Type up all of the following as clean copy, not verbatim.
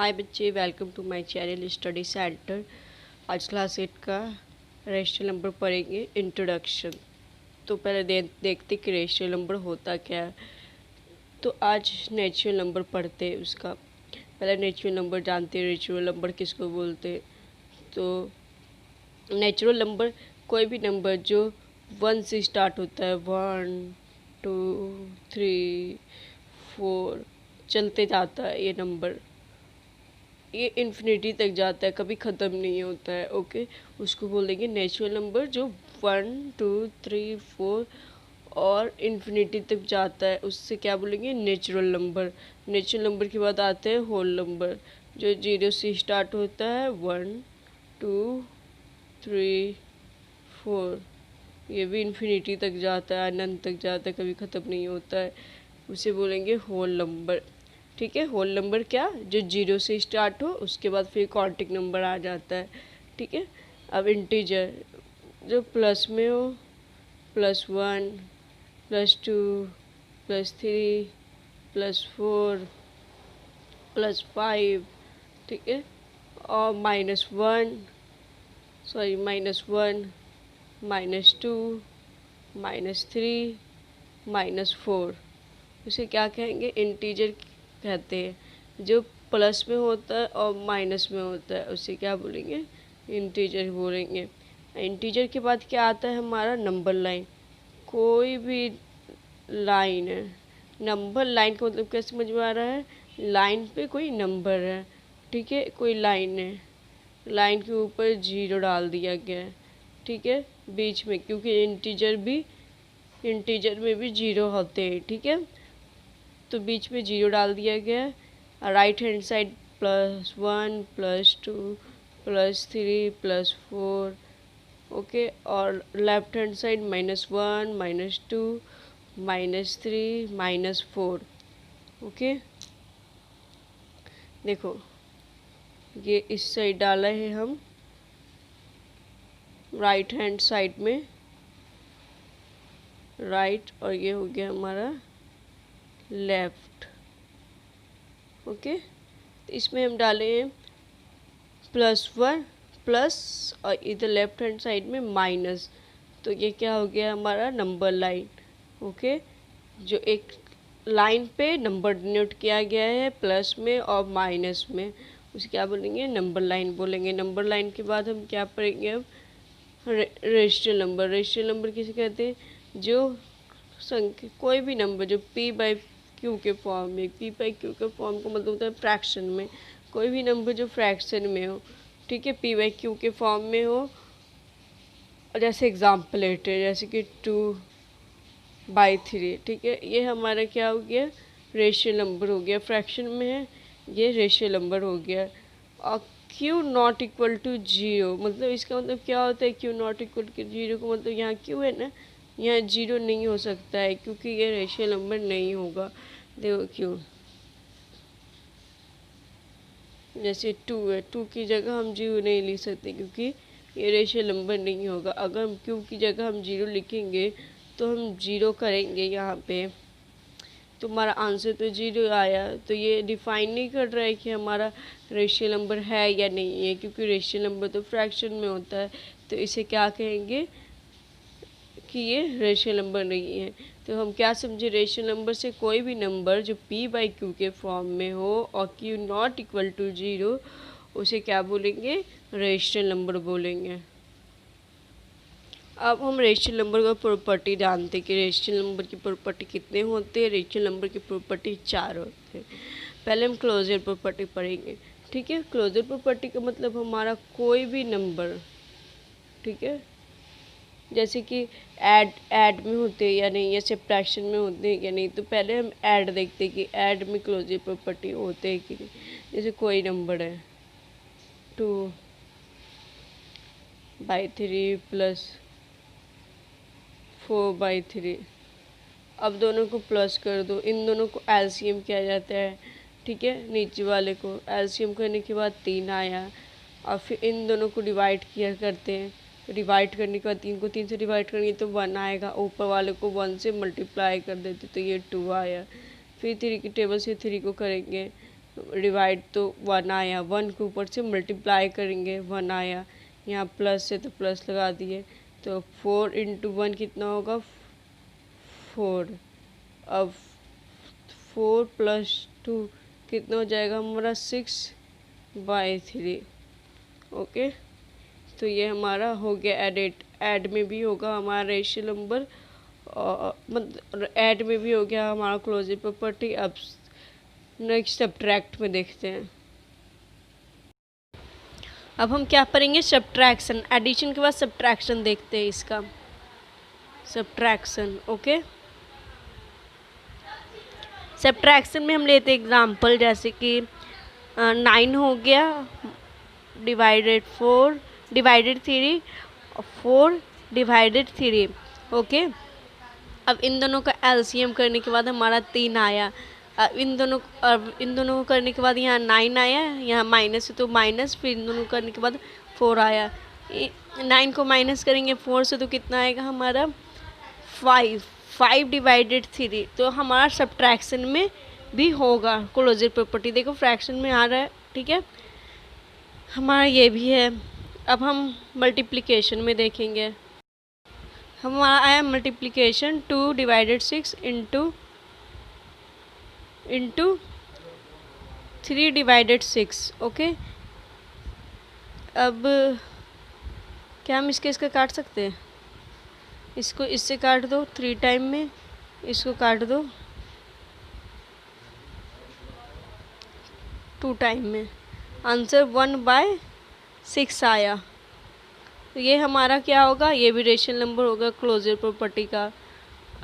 हाय बच्चे, welcome to my channel study centre. आज class 8 का रेशनल नंबर पढ़ेंगे, इंट्रोडक्शन। तो पहले देखते कि रेशनल नंबर होता क्या है। तो आज नेचुरल नंबर पढ़ते हैं उसका। पहले नेचुरल नंबर जानते हैं, नेचुरल नंबर किसको बोलते हैं। तो नेचुरल नंबर कोई भी नंबर जो 1 से स्टार्ट होता है, 1 2 3 4 चलते जाता है। ये नंबर ये इन्फिनिटी तक जाता है, कभी ख़त्म नहीं होता है। ओके, उसको बोलेंगे नेचुरल नंबर जो 1 2 3 4 और इन्फिनिटी तक जाता है, उससे क्या बोलेंगे, नेचुरल नंबर। नेचुरल नंबर के बाद आते हैं होल नंबर, जो 0 से स्टार्ट होता है, 1 2 3 4, ये भी इन्फिनिटी तक जाता है, अनंत तक जाता है, कभी ख़त्म नहीं होता है। उसे बोलेंगे होल नंबर। ठीक है, होल नंबर क्या, जो 0 से स्टार्ट हो, उसके बाद फिर क्वांटिक नंबर आ जाता है। ठीक है, अब इंटीजर जो प्लस में हो, +1 +2 +3 +4 +5, ठीक है, और -1 -1 -2 -3 -4, उसे क्या कहेंगे, इंटीजर कहते हैं। जो प्लस में होता है और माइनस में होता है, उसे क्या बोलेंगे, इंटीजर बोलेंगे। इंटीजर के बाद क्या आता है हमारा, नंबर लाइन। कोई भी लाइन है, नंबर लाइन का मतलब क्या समझ में आ रहा है, लाइन पे कोई नंबर है। ठीक है, कोई लाइन है, लाइन के ऊपर 0 डाल दिया गया है। ठीक है, बीच में, क्योंकि इंटीजर में भी 0 होते हैं। ठीक है, तो बीच में 0 डाल दिया गया है। राइट हैंड साइड +1 +2 +3 +4, ओके, और लेफ्ट हैंड साइड -1 -2 -3 -4। ओके, देखो ये इस साइड डाला है हम, राइट हैंड साइड में, राइट, और ये हो गया हमारा लेफ्ट। ओके, इसमें हम डाले हैं +1 प्लस, और इधर लेफ्ट हैंड साइड में माइनस। तो ये क्या हो गया हमारा, नंबर लाइन। ओके, जो एक लाइन पे नंबर डिनोट किया गया है प्लस में और माइनस में, उसे क्या बोलेंगे, नंबर लाइन बोलेंगे। नंबर लाइन के बाद हम क्या पढ़ेंगे, अब रेशनल नंबर। रेशनल नंबर किसे कहते हैं, जो संख्या, कोई भी नंबर जो p/q के फॉर्म में, p/q के फॉर्म का मतलब होता है फ्रैक्शन में, कोई भी नंबर जो फ्रैक्शन में हो। ठीक है, p/q के फॉर्म में हो। और जैसे एग्जाम्पल लेते हैं, जैसे कि 2/3। ठीक है, ये हमारा क्या हो गया, रेशियल नंबर हो गया, फ्रैक्शन में है, ये रेशियल नंबर हो गया। और q नॉट इक्वल टू 0, मतलब इसका मतलब क्या होता है, q नॉट इक्वल टू 0 का मतलब यहाँ q है ना, यहाँ 0 नहीं हो सकता है, क्योंकि ये रेशियल नंबर नहीं होगा। देखो q जैसे 2 है, 2 की जगह हम 0 नहीं लिख सकते, क्योंकि ये रेशियल नंबर नहीं होगा। अगर हम q की जगह हम 0 लिखेंगे तो हम 0 करेंगे यहाँ पे, तो हमारा आंसर तो 0 आया। तो ये डिफाइन नहीं कर रहा है कि हमारा रेशियल नंबर है या नहीं है, क्योंकि रेशियल नंबर तो फ्रैक्शन में होता है। तो इसे क्या कहेंगे कि ये रेशियल नंबर नहीं है। तो हम क्या समझे, रेशियल नंबर से कोई भी नंबर जो p/q के फॉर्म में हो और q नॉट इक्वल टू 0, उसे क्या बोलेंगे, रेशियल नंबर बोलेंगे। अब हम रेशियल नंबर का प्रॉपर्टी जानते हैं कि रेशियल नंबर की प्रॉपर्टी कितने होते हैं। रेशियल नंबर की प्रॉपर्टी 4 होते हैं। पहले हम क्लोजर प्रॉपर्टी पढ़ेंगे। ठीक है, क्लोजर प्रॉपर्टी का मतलब हमारा कोई भी नंबर, ठीक है, जैसे कि ऐड में होते हैं या नहीं, या सब्ट्रैक्शन में होते हैं या नहीं। तो पहले हम ऐड देखते हैं कि ऐड में क्लोजर प्रॉपर्टी होते हैं कि नहीं। जैसे कोई नंबर है 2/3 + 4/3, अब दोनों को प्लस कर दो, इन दोनों को एलसीएम किया जाता है। ठीक है, नीचे वाले को एलसीएम करने के बाद 3 आया, और फिर इन दोनों को डिवाइड किया करते हैं। तो डिवाइड करने के बाद 3 को 3 से डिवाइड करेंगे तो 1 आएगा, ऊपर वाले को 1 से मल्टीप्लाई कर देते तो ये 2 आया। फिर 3 की टेबल से 3 को करेंगे डिवाइड तो 1 आया, 1 के ऊपर से मल्टीप्लाई करेंगे 1 आया, यहाँ प्लस है तो प्लस लगा दिए, तो 4 इंटू 1 कितना होगा 4। अब 4 प्लस 2 कितना हो जाएगा हमारा 6/3। ओके, तो ये हमारा हो गया एडिट। ऐड में भी होगा हमारा रेशियो नंबर, मतलब ऐड में भी हो गया हमारा क्लोजर प्रॉपर्टी। अब नेक्स्ट सब्ट्रैक्ट में देखते हैं। अब हम क्या पढ़ेंगे, सब्ट्रैक्शन। एडिशन के बाद सब्ट्रैक्शन देखते हैं इसका, सब्ट्रैक्शन। ओके, सब्ट्रैक्शन में हम लेते हैं एग्जांपल, जैसे कि 9 हो गया डिवाइडेड 4 डिवाइडेड 3 और 4 डिवाइडेड 3। ओके, अब इन दोनों का एलसीएम करने के बाद हमारा 3 आया। अब इन दोनों को करने के बाद यहाँ 9 आया, यहाँ माइनस है तो माइनस, फिर इन दोनों को करने के बाद 4 आया। 9 को माइनस करेंगे 4 से तो कितना आएगा हमारा 5 डिवाइडेड 3। तो हमारा सब्ट्रैक्शन में भी होगा क्लोजर प्रॉपर्टी। देखो फ्रैक्शन में आ रहा है, ठीक है, हमारा ये भी है। अब हम मल्टीप्लिकेशन में देखेंगे। हमारा आया multiplication 2 divided 6 into 3 divided 6। Okay, अब क्या हम इसका काट सकते हैं, इसको इससे काट दो 3 टाइम में, इसको काट दो 2 टाइम में, आंसर 1/6 आया। तो ये हमारा क्या होगा, ये भी रेशनल नंबर होगा क्लोजर प्रॉपर्टी का।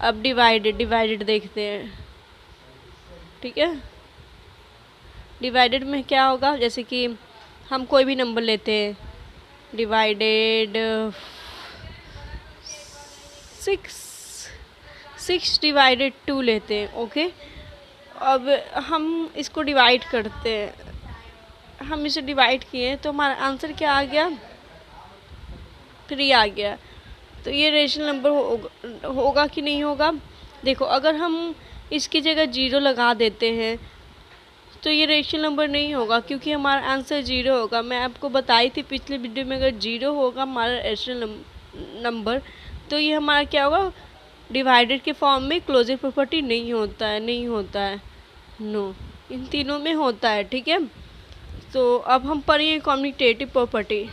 अब डिवाइडेड देखते हैं, ठीक है। डिवाइडेड में क्या होगा, जैसे कि हम कोई भी नंबर लेते हैं, डिवाइडेड 6 डिवाइडेड 2 लेते हैं। ओके, अब हम इसको डिवाइड करते हैं, हम इसे डिवाइड किए तो हमारा आंसर क्या आ गया 3 आ गया। तो ये रेशनल नंबर होगा कि नहीं होगा। देखो, अगर हम इसकी जगह 0 लगा देते हैं तो ये रेशनल नंबर नहीं होगा, क्योंकि हमारा आंसर 0 होगा। मैं आपको बताई थी पिछले वीडियो में, अगर 0 होगा हमारा रेशनल नंबर तो ये हमारा क्या होगा, डिवाइडेड के फॉर्म में क्लोजर प्रॉपर्टी नहीं होता है, नो, इन तीनों में होता है, ठीक है। तो अब हम पढ़ेंगे कम्यूटेटिव प्रॉपर्टी।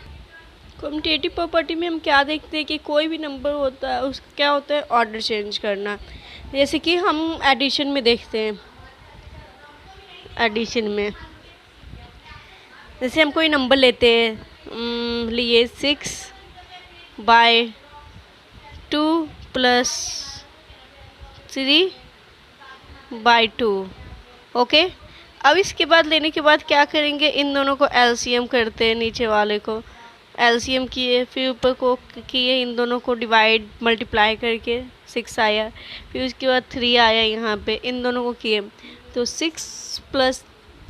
कम्यूटेटिव प्रॉपर्टी में हम क्या देखते हैं कि कोई भी नंबर होता है उसका क्या होता है, ऑर्डर चेंज करना। जैसे कि हम एडिशन में देखते हैं, एडिशन में जैसे हम कोई नंबर लेते हैं, लिए 6/2 प्लस 3/2। ओके, अब इसके बाद लेने के बाद क्या करेंगे, इन दोनों को एलसीएम करते हैं, नीचे वाले को एलसीएम किए, फिर ऊपर को किए, इन दोनों को डिवाइड मल्टीप्लाई करके 6 आया, फिर उसके बाद 3 आया यहाँ पे, इन दोनों को किए तो 6 +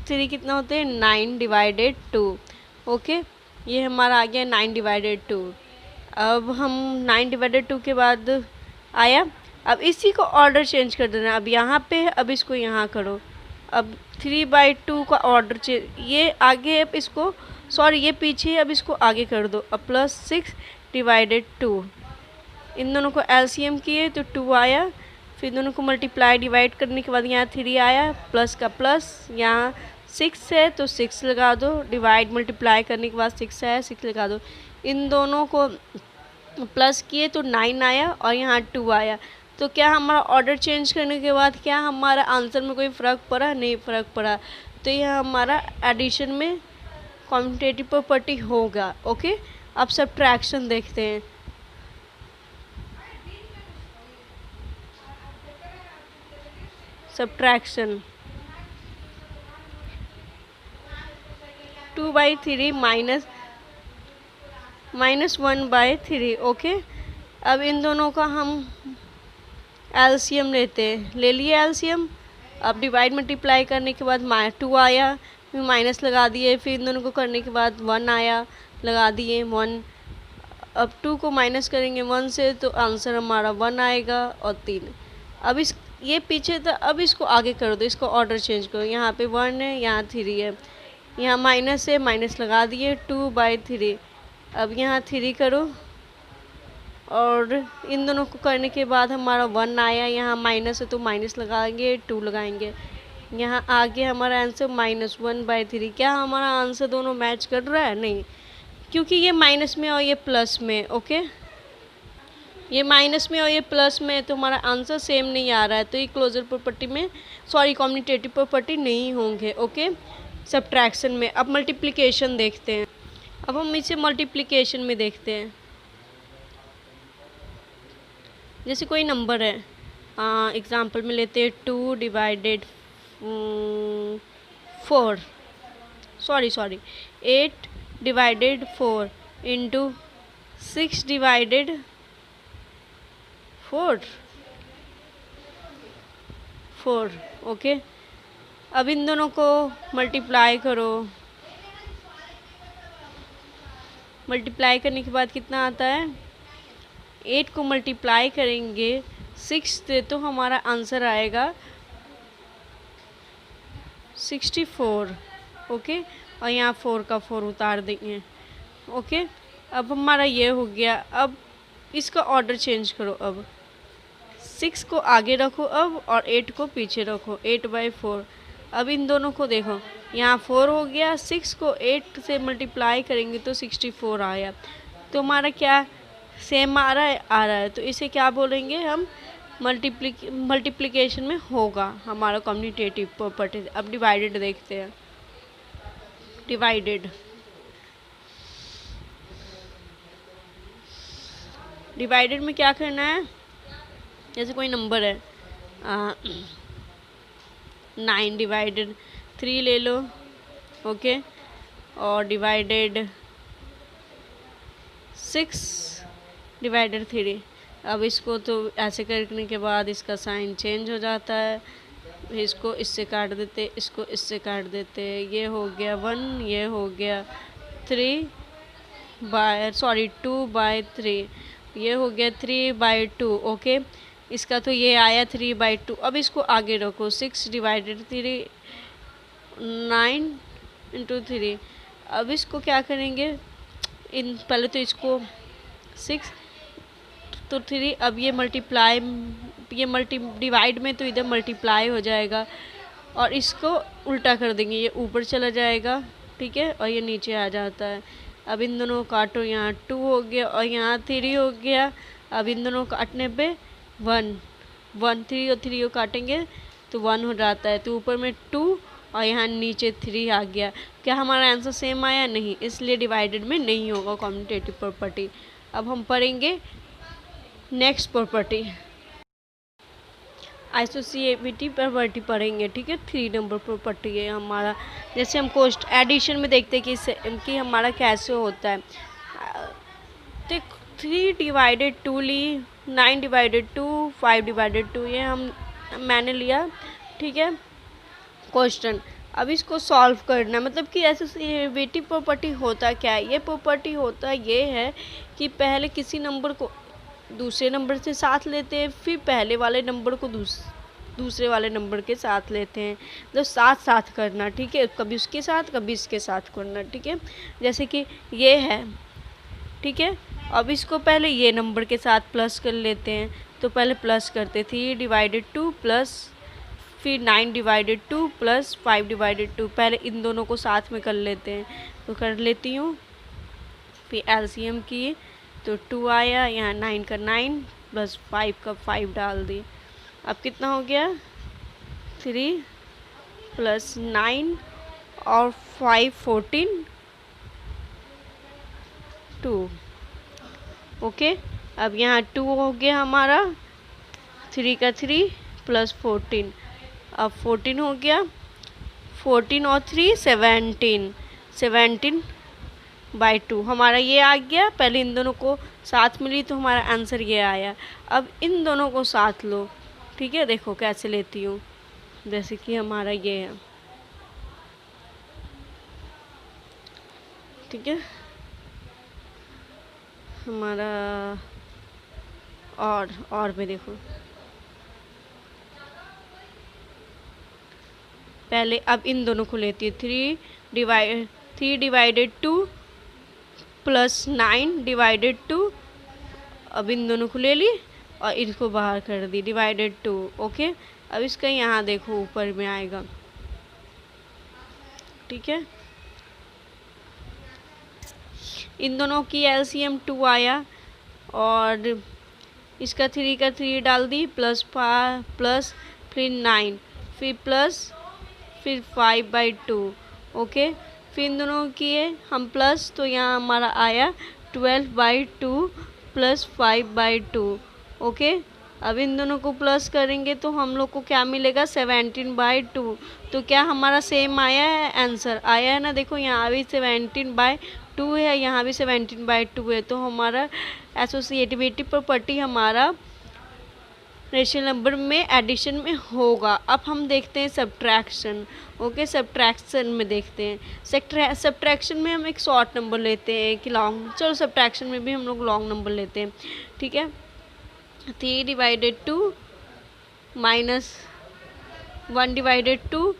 3 कितना होते हैं 9 डिवाइडेड 2। ओके, ये हमारा आ गया 9 डिवाइडेड 2। अब हम 9 डिवाइडेड 2 के बाद आया, अब इसी को ऑर्डर चेंज कर देना। अब यहाँ पे, अब इसको यहाँ करो, अब 3/2 का ऑर्डर चेंज, ये आगे, अब इसको सॉरी ये पीछे, अब इसको आगे कर दो। अब +6 डिवाइडेड 2, इन दोनों को एलसीएम किए तो 2 आया, फिर दोनों को मल्टीप्लाई डिवाइड करने के बाद यहाँ 3 आया, प्लस का प्लस, यहाँ 6 है तो 6 लगा दो, डिवाइड मल्टीप्लाई करने के बाद 6 आया, 6 लगा दो, इन दोनों को प्लस किए तो 9 आया और यहाँ 2 आया। तो क्या हमारा ऑर्डर चेंज करने के बाद क्या हमारा आंसर में कोई फ़र्क पड़ा, नहीं फ़र्क पड़ा। तो यह हमारा एडिशन में कम्यूटेटिव प्रॉपर्टी होगा। ओके, अब सब्ट्रैक्शन देखते हैं। Subtraction 2/3 minus 1/3। ओके, अब इन दोनों का हम एलसीएम लेते हैं, ले लिए एलसीएम। अब डिवाइड मल्टीप्लाई करने के बाद 2 आया, फिर माइनस लगा दिए, फिर इन दोनों को करने के बाद 1 आया, लगा दिए 1। अब 2 को माइनस करेंगे 1 से तो आंसर हमारा 1 आएगा और 3। अब इस ये पीछे था, अब इसको आगे कर दो, इसको ऑर्डर चेंज करो। यहाँ पे 1 है, यहाँ 3 है, यहाँ माइनस है, माइनस लगा दिए 2/3। अब यहाँ 3 करो और इन दोनों को करने के बाद हमारा 1 आया, यहाँ माइनस है तो माइनस लगाएंगे, 2 लगाएंगे। यहाँ आगे हमारा आंसर -1/3। क्या हमारा आंसर दोनों मैच कर रहा है? नहीं, क्योंकि ये माइनस में और ये प्लस में। ओके, ये माइनस में और ये प्लस में, तो हमारा आंसर सेम नहीं आ रहा है, तो ये क्लोजर प्रॉपर्टी में, सॉरी, कॉम्यूटेटिव प्रॉपर्टी नहीं होंगे। ओके, सब्ट्रैक्शन में। अब मल्टीप्लिकेशन देखते हैं। अब हम इसे मल्टीप्लिकेशन में देखते हैं। जैसे कोई नंबर है, एग्जांपल में लेते हैं 2 divided 4, sorry 8 divided 4 into 6 divided 4। Okay, अब इन दोनों को मल्टीप्लाई करो। मल्टीप्लाई करने के बाद कितना आता है? 8 को मल्टीप्लाई करेंगे 6 से तो हमारा आंसर आएगा 64। ओके, और यहाँ 4 का 4 उतार देंगे। ओके, अब हमारा ये हो गया। अब इसका ऑर्डर चेंज करो। अब 6 को आगे रखो अब, और 8 को पीछे रखो, 8/4। अब इन दोनों को देखो, यहाँ 4 हो गया, 6 को 8 से मल्टीप्लाई करेंगे तो 64 आया। तो हमारा क्या सेम आ रहा है, तो इसे क्या बोलेंगे हम? मल्टीप्लिकेशन में होगा हमारा कम्यूटेटिव प्रॉपर्टी। अब डिवाइडेड देखते हैं। डिवाइडेड में क्या करना है? जैसे कोई नंबर है 9 डिवाइडेड 3 ले लो। ओके, और डिवाइडेड 6 डिवाइडेड 3। अब इसको तो ऐसे करने के बाद इसका साइन चेंज हो जाता है। इसको इससे काट देते, इसको इससे काट देते, ये हो गया 1, ये हो गया 2/3, ये हो गया 3/2। ओके, इसका तो ये आया 3/2। अब इसको आगे रखो, 6 डिवाइडेड 3, 9 इंटू 3। अब इसको क्या करेंगे? पहले तो इसको 6 तो 3, अब ये डिवाइड में तो इधर मल्टीप्लाई हो जाएगा, और इसको उल्टा कर देंगे, ये ऊपर चला जाएगा। ठीक है, और ये नीचे आ जाता है। अब इन दोनों को काटो, यहाँ 2 हो गया और यहाँ 3 हो गया। अब इन दोनों को काटने पे 1 3 और 3 को काटेंगे तो 1 हो जाता है, तो ऊपर में 2 और यहाँ नीचे 3 आ गया। क्या हमारा आंसर सेम आया? नहीं, इसलिए डिवाइडेड में नहीं होगा कम्यूटेटिव प्रॉपर्टी। अब हम पढ़ेंगे नेक्स्ट प्रॉपर्टी, एसोसिएटिव प्रॉपर्टी पढ़ेंगे। ठीक है, 3 नंबर प्रॉपर्टी है हमारा। जैसे हम कोस्ट एडिशन में देखते हैं कि हमारा कैसे होता है। तो 3 डिवाइडेड 2 ली, 9 डिवाइडेड 2, 5 डिवाइडेड 2, ये मैंने लिया। ठीक है, क्वेश्चन। अब इसको सॉल्व करना, मतलब कि एसोसिएटिव प्रॉपर्टी होता क्या है? ये प्रॉपर्टी होता ये है कि पहले किसी नंबर को दूसरे नंबर से साथ लेते हैं, फिर पहले वाले नंबर को दूसरे वाले नंबर के साथ लेते हैं, मतलब साथ करना। ठीक है, कभी उसके साथ कभी इसके साथ करना। ठीक है, जैसे कि ये है। ठीक है, अब इसको पहले ये नंबर के साथ प्लस कर लेते हैं, तो पहले प्लस करते 3 डिवाइडेड 2 प्लस, फिर 9 डिवाइडेड 2 प्लस 5 डिवाइडेड 2। पहले इन दोनों को साथ में कर लेते हैं, तो कर लेती हूँ। फिर एलसीएम की तो 2 आया, यहाँ 9 का 9 प्लस 5 का 5 डाल दी। अब कितना हो गया? 3 प्लस 9 और 5 14 2। ओके, अब यहाँ 2 हो गया हमारा, 3 का 3 प्लस 14, अब 14 हो गया, 14 और 3 17/2 हमारा ये आ गया। पहले इन दोनों को साथ मिली तो हमारा आंसर ये आया। अब इन दोनों को साथ लो। ठीक है, देखो कैसे लेती हूँ। जैसे कि हमारा ये है। ठीक है, हमारा और में देखो पहले अब इन दोनों को लेती है, 3 डिवाइडेड 2 प्लस 9 डिवाइडेड 2, अब इन दोनों को ले ली और इनको बाहर कर दी, डिवाइडेड 2। ओके, अब इसका यहाँ देखो ऊपर में आएगा, ठीक है। इन दोनों की एलसीएम 2 आया और इसका 3 का 3 डाल दी, प्लस फिर 9, फिर 5/2। ओके, फिर इन दोनों किए हम प्लस, तो यहाँ हमारा आया 12/2 प्लस 5/2। ओके, अब इन दोनों को प्लस करेंगे तो हम लोग को क्या मिलेगा, 17/2। तो क्या हमारा सेम आया है, आंसर आया है ना। देखो यहाँ भी 17/2 है, यहाँ भी 17/2 है, तो हमारा एसोसिएटिविटी प्रॉपर्टी हमारा रेशनल नंबर में एडिशन में होगा। अब हम देखते हैं सब्ट्रैक्शन। ओके, सब्ट्रैक्शन में देखते हैं, सब्ट्रैक्शन में हम एक शॉर्ट नंबर लेते हैं कि लॉन्ग, चलो सब्ट्रैक्शन में भी हम लोग लॉन्ग नंबर लेते हैं, ठीक है। 3 डिवाइडेड 2 माइनस 1 डिवाइडेड 2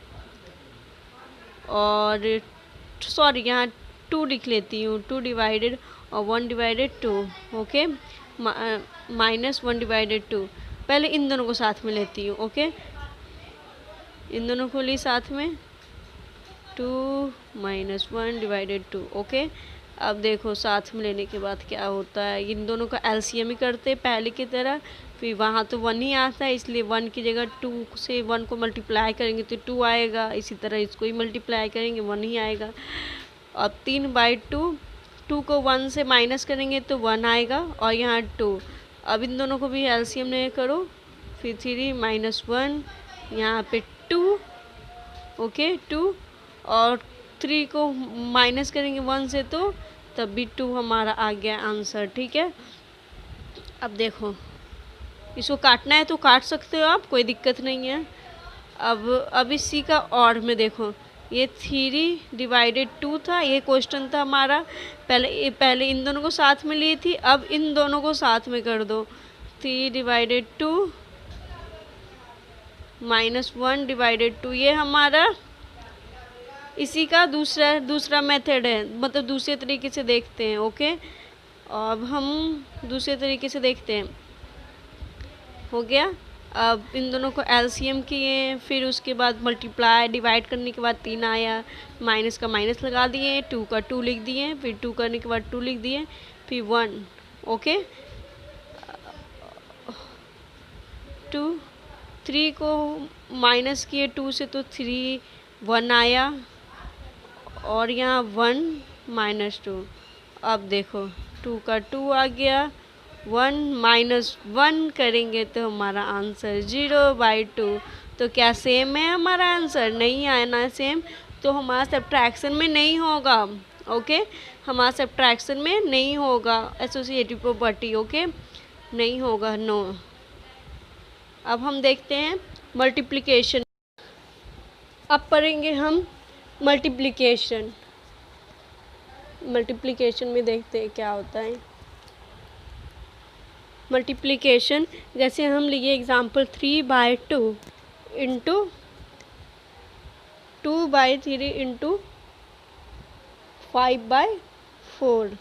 और सॉरी यहाँ 2 लिख लेती हूँ, 2 डिवाइडेड और 1 डिवाइडेड 2। Okay, minus 1 divided 2। पहले इन दोनों को साथ में लेती हूँ। ओके, इन दोनों को ली साथ में, 2 माइनस 1 डिवाइडेड 2। ओके, अब देखो साथ में लेने के बाद क्या होता है, इन दोनों का एलसीएम ही करते हैं पहले की तरह, फिर वहाँ तो 1 ही आता है, इसलिए 1 की जगह 2 से 1 को मल्टीप्लाई करेंगे तो 2 आएगा, इसी तरह इसको ही मल्टीप्लाई करेंगे 1 ही आएगा। अब 3/2, 2 को 1 से माइनस करेंगे तो 1 आएगा और यहाँ 2। अब इन दोनों को भी एलसीएम ले करो, फिर 3 माइनस 1, यहाँ पे 2। ओके, 2 और 3 को माइनस करेंगे 1 से तो तब भी 2 हमारा आ गया आंसर, ठीक है। अब देखो इसको काटना है तो काट सकते हो आप, कोई दिक्कत नहीं है। अब इसी का और में देखो, ये 3 डिवाइडेड 2 था, ये क्वेश्चन था हमारा, पहले इन दोनों को साथ में ली थी, अब इन दोनों को साथ में कर दो, 3 डिवाइडेड 2 माइनस 1 डिवाइडेड 2, ये हमारा इसी का दूसरा मेथड है, मतलब दूसरे तरीके से देखते हैं। ओके, अब हम दूसरे तरीके से देखते हैं, हो गया। अब इन दोनों को एलसीएम किए, फिर उसके बाद मल्टीप्लाई डिवाइड करने के बाद 3 आया, माइनस का माइनस लगा दिए, 2 का 2 लिख दिए, फिर 2 करने के बाद 2 लिख दिए, फिर 1। ओके, 2 3 को माइनस किए 2 से तो 3 1 आया और यहाँ 1 माइनस 2। अब देखो 2 का 2 आ गया, 1 माइनस 1 करेंगे तो हमारा आंसर 0/2। तो क्या सेम है हमारा आंसर, नहीं आया ना सेम, तो हमारा सब्ट्रैक्शन में नहीं होगा। ओके, हमारा सब्ट्रैक्शन में नहीं होगा एसोसिएटिव प्रॉपर्टी। ओके, नहीं होगा, नो। अब हम देखते हैं मल्टीप्लिकेशन। अब पढ़ेंगे हम मल्टीप्लिकेशन में देखते हैं क्या होता है मल्टीप्लिकेशन। जैसे हम लिए एग्जाम्पल 3/2 इंटू 2/3 इंटू 5/4।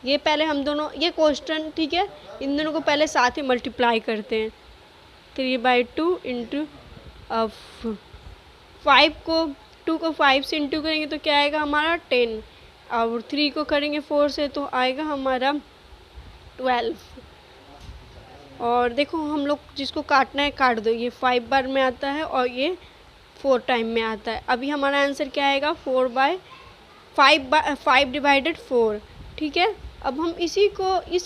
ये पहले हम दोनों, ये क्वेश्चन ठीक है, इन दोनों को पहले साथ ही मल्टीप्लाई करते हैं। 3/2 इंटू 5 को 2 को 5 से इंटू करेंगे तो क्या आएगा हमारा 10, और 3 को करेंगे 4 से तो आएगा हमारा 12। और देखो हम लोग जिसको काटना है काट दो, ये 5 बार में आता है और ये 4 टाइम में आता है। अभी हमारा आंसर क्या आएगा 5 डिवाइडेड 4, ठीक है। अब हम इस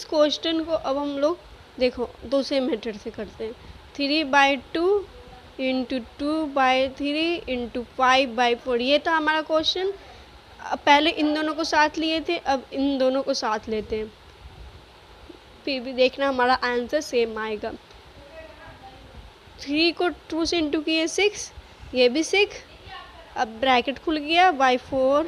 क्वेश्चन को अब हम लोग देखो दूसरे मेथड से करते हैं। 3/2 इंटू 2/3 इंटू 5/4, ये था हमारा क्वेश्चन। पहले इन दोनों को साथ लिए थे, अब इन दोनों को साथ लेते हैं, फिर भी देखना हमारा आंसर सेम आएगा। 3 को 2 से इंटू किए 6, ये भी 6, अब ब्रैकेट खुल गया by4।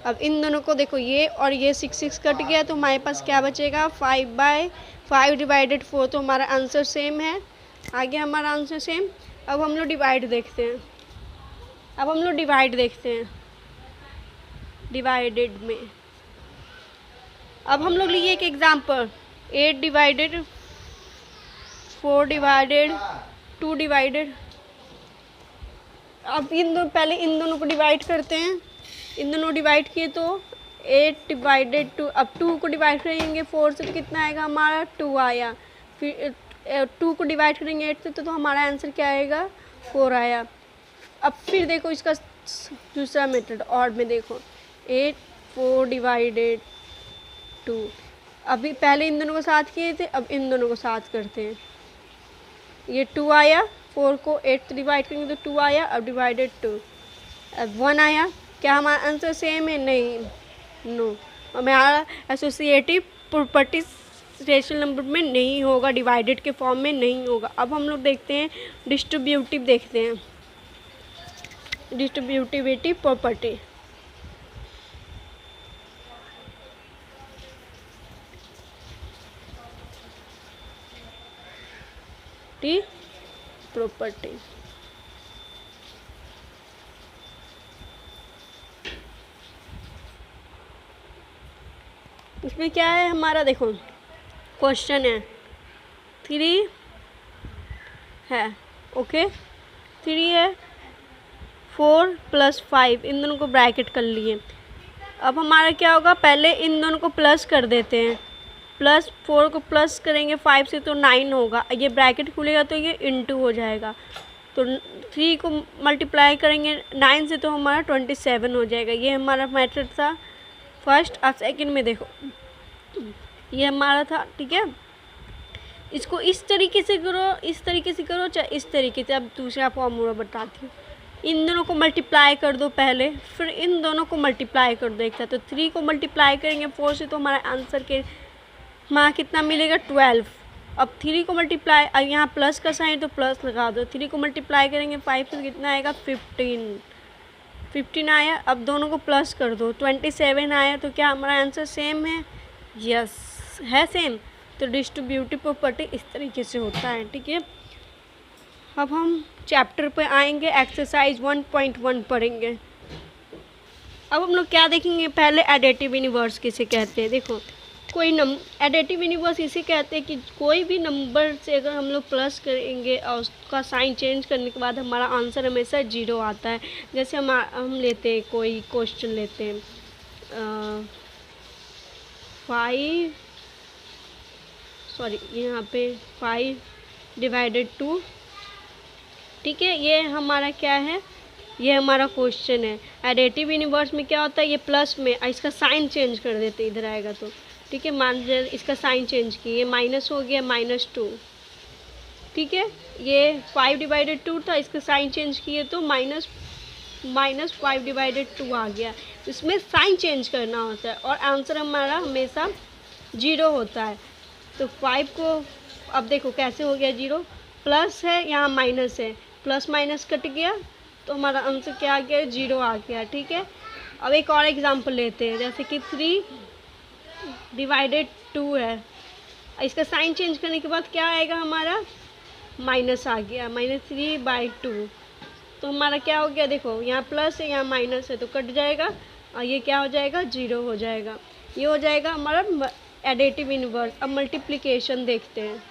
अब इन दोनों को देखो, ये और ये 6 कट गया तो हमारे पास क्या बचेगा 5 डिवाइडेड 4, तो हमारा आंसर सेम है, आ गया हमारा आंसर सेम। अब हम लोग डिवाइड देखते हैं। अब हम लोग डिवाइड देखते हैं, डिवाइडेड में। अब हम लोग लिए एक एग्जाम्पल, 8 डिवाइडेड 4 डिवाइडेड 2 डिवाइडेड। अब पहले इन दोनों को डिवाइड करते हैं। इन दोनों डिवाइड किए तो 8 डिवाइडेड 2, अब 2 को डिवाइड करेंगे 4 से तो कितना आएगा हमारा 2 आया। फिर 2 को डिवाइड करेंगे 8 से तो हमारा आंसर क्या आएगा 4 आया। अब फिर देखो इसका दूसरा मेथड और में देखो 8 4 डिवाइडेड 2। अभी पहले इन दोनों को साथ किए थे, अब इन दोनों को साथ करते हैं। ये 2 आया, 4 को 8 से डिवाइड करेंगे तो 2 आया, अब डिवाइडेड 2, अब 1 आया। क्या हमारा आंसर सेम है? नहीं, नो। हमारा एसोसिएटिव प्रॉपर्टीज रेशनल नंबर में नहीं होगा, डिवाइडेड के फॉर्म में नहीं होगा। अब हम लोग देखते हैं डिस्ट्रीब्यूटिव, देखते हैं डिस्ट्रीब्यूटिविटी प्रॉपर्टी। प्रॉपर्टी इसमें क्या है हमारा, देखो क्वेश्चन है 3 है, ओके 3 है, 4 + 5, इन दोनों को ब्रैकेट कर लिए। अब हमारा क्या होगा, पहले इन दोनों को प्लस कर देते हैं, प्लस 4 को प्लस करेंगे 5 से तो 9 होगा, ये ब्रैकेट खुलेगा तो ये इंटू हो जाएगा। तो 3 को मल्टीप्लाई करेंगे 9 से तो हमारा 27 हो जाएगा। ये हमारा मेथड था फर्स्ट। और सेकंड में देखो ये हमारा था, ठीक है। इसको इस तरीके से करो, इस तरीके से करो, चाहे इस तरीके से। अब दूसरा फॉर्मूला बताती हूँ। इन दोनों को मल्टीप्लाई कर दो पहले, फिर इन दोनों को मल्टीप्लाई कर दो एक साथ। तो 3 को मल्टीप्लाई करेंगे 4 से तो हमारा आंसर के हमारा कितना मिलेगा 12। अब 3 को मल्टीप्लाई, अब यहाँ प्लस का साइन तो प्लस लगा दो। 3 को मल्टीप्लाई करेंगे 5 से कितना आएगा 15 आया। अब दोनों को प्लस कर दो 27 आया। तो क्या हमारा आंसर सेम है? यस है सेम। तो डिस्ट्रीब्यूटिव प्रॉपर्टी इस तरीके से होता है, ठीक है। अब हम चैप्टर पे आएंगे, एक्सरसाइज 1.1 पढ़ेंगे। अब हम लोग क्या देखेंगे, पहले एडिटिव यूनिवर्स किसे कहते हैं। देखो कोई एडिटिव यूनिवर्स इसे कहते हैं कि कोई भी नंबर से अगर हम लोग प्लस करेंगे और उसका साइन चेंज करने के बाद हमारा आंसर हमेशा 0 आता है। जैसे हम लेते हैं, कोई क्वेश्चन लेते हैं 5 डिवाइडेड 2, ठीक है। ये हमारा क्या है, ये हमारा क्वेश्चन है। एडिटिव यूनिवर्स में क्या होता है, ये प्लस में इसका साइन चेंज कर देते, इधर आएगा तो, ठीक है। मान लीजिए इसका साइन चेंज किए, ये माइनस हो गया -2, ठीक है। ये 5 डिवाइडेड 2 था, इसका साइन चेंज किए तो -5 डिवाइडेड 2 आ गया। इसमें साइन चेंज करना होता है और आंसर हमारा हमेशा 0 होता है। तो 5 को अब देखो कैसे हो गया 0, प्लस है यहाँ माइनस है, प्लस माइनस कट गया तो हमारा आंसर क्या आ गया 0 आ गया, ठीक है। अब एक और एग्जांपल लेते हैं, जैसे कि 3 डिवाइडेड 2 है। इसका साइन चेंज करने के बाद क्या आएगा हमारा माइनस आ गया, -3/2। तो हमारा क्या हो गया, देखो यहाँ प्लस है यहाँ माइनस है तो कट जाएगा और ये क्या हो जाएगा 0 हो जाएगा। ये हो जाएगा हमारा एडिटिव इनवर्स। अब मल्टीप्लिकेशन देखते हैं।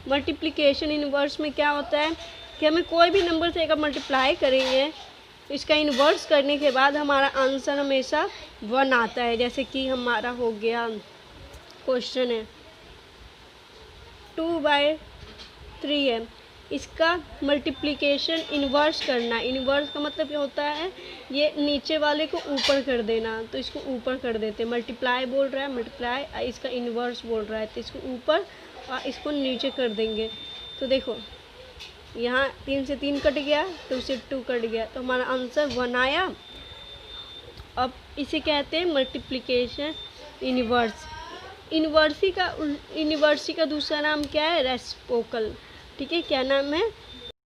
मल्टीप्लिकेशन इनवर्स में क्या होता है कि हमें कोई भी नंबर से अगर मल्टीप्लाई करेंगे इसका इन्वर्स करने के बाद हमारा आंसर हमेशा 1 आता है। जैसे कि हमारा हो गया क्वेश्चन है 2/3 है, इसका मल्टीप्लिकेशन इन्वर्स करना। इन्वर्स का मतलब क्या होता है, ये नीचे वाले को ऊपर कर देना, तो इसको ऊपर कर देते हैं। मल्टीप्लाई बोल रहा है, मल्टीप्लाई, इसका इन्वर्स बोल रहा है तो इसको ऊपर और इसको नीचे कर देंगे। तो देखो यहाँ 3 से 3 कट गया, 2 से 2 कट गया, तो हमारा आंसर 1 आया। अब इसे कहते हैं मल्टीप्लिकेशन इन्वर्स। इन्वर्सी का दूसरा नाम क्या है, रेसिप्रोकल, ठीक है। क्या नाम है,